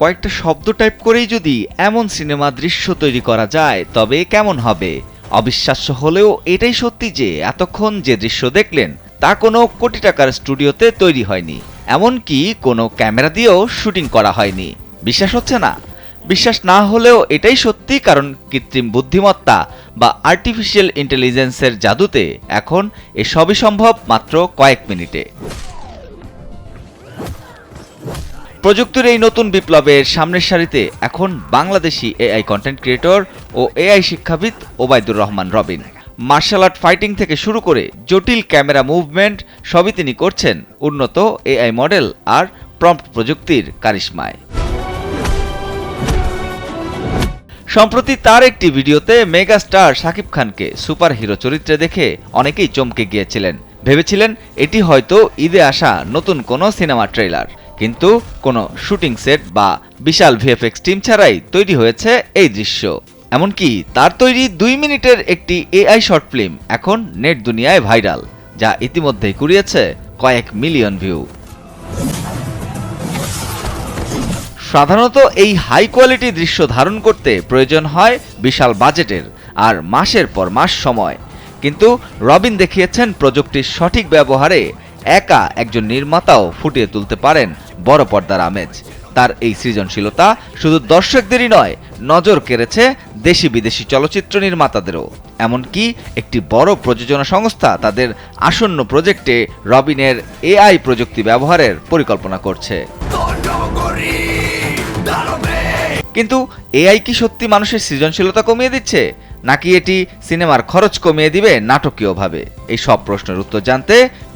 কয়েকটা শব্দ টাইপ করেই যদি এমন সিনেমা দৃশ্য তৈরি করা যায় তবে কেমন হবে? অবিশ্বাস্য হলেও এটাই সত্যি যে এতক্ষণ যে দৃশ্য দেখলেন তা কোনো কোটি টাকার স্টুডিওতে তৈরি হয়নি, এমনকি কোনো ক্যামেরা দিয়েও শুটিং করা হয়নি। বিশ্বাস হচ্ছে না? বিশ্বাস না হলেও এটাই সত্যি, কারণ কৃত্রিম বুদ্ধিমত্তা বা আর্টিফিশিয়াল ইন্টেলিজেন্সের জাদুতে এখন এসবই সম্ভব মাত্র কয়েক মিনিটে। প্রযুক্তির এই নতুন বিপ্লবের সামনের সারিতে এখন বাংলাদেশি এআই কন্টেন্ট ক্রিয়েটর ও এআই শিক্ষাবিদ Obaidur Rahman Robin. Martial art fighting থেকে শুরু করে জটিল ক্যামেরা মুভমেন্ট সবই তিনি করছেন উন্নত এআই মডেল আর প্রম্পট প্রযুক্তির কারিশমায়। সম্প্রতি তার একটি ভিডিওতে মেগা স্টার শাকিব খানকে সুপার হিরো চরিত্রে দেখে অনেকেই চমকে গিয়েছিলেন, ভেবেছিলেন এটি হয়তো ঈদে আসা নতুন কোনো সিনেমা ট্রেলার। কিন্তু কোনো শুটিং সেট বা বিশাল ভিএফএক্স টিম ছাড়াই তৈরি হয়েছে এই দৃশ্য। এমনকি তার তৈরি 2 মিনিটের একটি এআই শর্ট ফিল্ম এখন নেট দুনিয়ায় ভাইরাল, যা ইতিমধ্যেই কুড়িয়েছে কয়েক মিলিয়ন ভিউ। সাধারণত এই হাই কোয়ালিটি দৃশ্য ধারণ করতে প্রয়োজন হয় বিশাল বাজেটের আর মাসের পর মাস সময়, কিন্তু রবিন দেখিয়েছেন প্রযুক্তির সঠিক ব্যবহারে একা একজন নির্মাতাও ফুটিয়ে তুলতে পারেন বড় পর্দার আমেজ। তার এই সৃজনশীলতা শুধু দর্শকদেরই নয়, নজর কেড়েছে দেশি বিদেশি চলচ্চিত্র নির্মাতাদেরও। এমনকি একটি বড় প্রযোজনা সংস্থা তাদের আসন্ন প্রজেক্টে রবিনের এআই প্রযুক্তি ব্যবহারের পরিকল্পনা করছে। কিন্তু এআই কি সত্যি মানুষের সৃজনশীলতা কমিয়ে দিচ্ছে, নাকি এটি সিনেমার খরচ কমিয়ে দিবে নাটকীয়ভাবে? এই সব প্রশ্নের উত্তর জানতে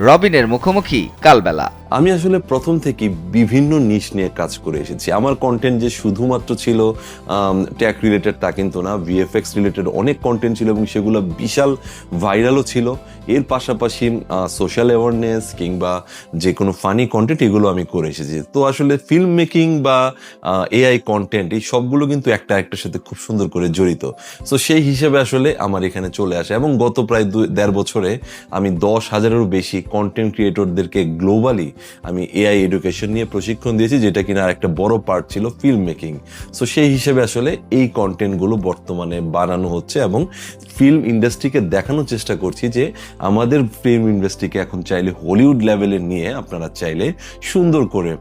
রবিনের মুখোমুখি কালবেলা। আমি আসলে প্রথম থেকে বিভিন্ন নিশ নিয়ে কাজ করে এসেছি। আমার কন্টেন্ট যে শুধুমাত্র ছিল ট্যাক রিলেটেড তা কিন্তু না, ভিএফএক্স রিলেটেড অনেক কন্টেন্ট ছিল এবং সেগুলো বিশাল ভাইরালও ছিল। এর পাশাপাশি সোশ্যাল অ্যাওয়ারনেস কিংবা যে কোনো ফানি কন্টেন্ট এগুলো আমি করে এসেছি। তো আসলে ফিল্ম মেকিং বা এআই কন্টেন্ট এই সবগুলো কিন্তু একটা একটার সাথে খুব সুন্দর করে জড়িত। সো সেই হিসেবে আসলে আমার এখানে চলে আসে এবং গত প্রায় 1.5 বছরে আমি 10,000-এরও বেশি কন্টেন্ট ক্রিয়েটরদেরকে গ্লোবালি আমি এআই এডুকেশন নিয়ে প্রশিক্ষণ দিয়েছি, যেটা কিনা একটা বড় পার্ট ছিল ফিল্ম মেকিং। সো সেই হিসেবে আসলে এই কন্টেন্টগুলো বর্তমানে বানানো হচ্ছে এবং ফিল্ম ইন্ডাস্ট্রিকে দেখানোর চেষ্টা করছি যে আমাদের ফিল্ম ইন্ডাস্ট্রিকে এখন চাইলে হলিউড লেভেলে নিয়ে আপনারা চাইলে সুন্দর করে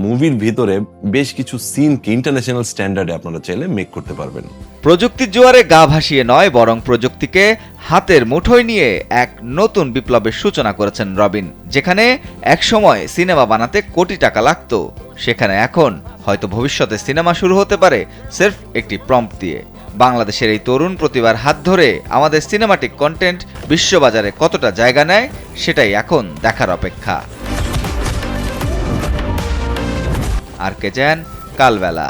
মুভির ভিতরে বেশ কিছু সিনকে ইন্টারন্যাশনাল স্ট্যান্ডার্ডে আপনারা চাইলে মেক করতে পারবেন। প্রযুক্তির জোয়ারে গা ভাসিয়ে নয়, বরং প্রযুক্তিকে হাতের মুঠোয় নিয়ে এক নতুন বিপ্লবের সূচনা করেছেন রবিন। যেখানে একসময় সিনেমা বানাতে কোটি টাকা লাগতো, সেখানে এখন হয়তো ভবিষ্যতে সিনেমা শুরু হতে পারে সির্ফ একটি প্রম্পট দিয়ে। বাংলাদেশের এই তরুণ প্রতিভার হাত ধরে আমাদের সিনেমাটিক কন্টেন্ট বিশ্ববাজারে কতটা জায়গা নেয় সেটাই এখন দেখার অপেক্ষা। আর কে জান, কালবেলা।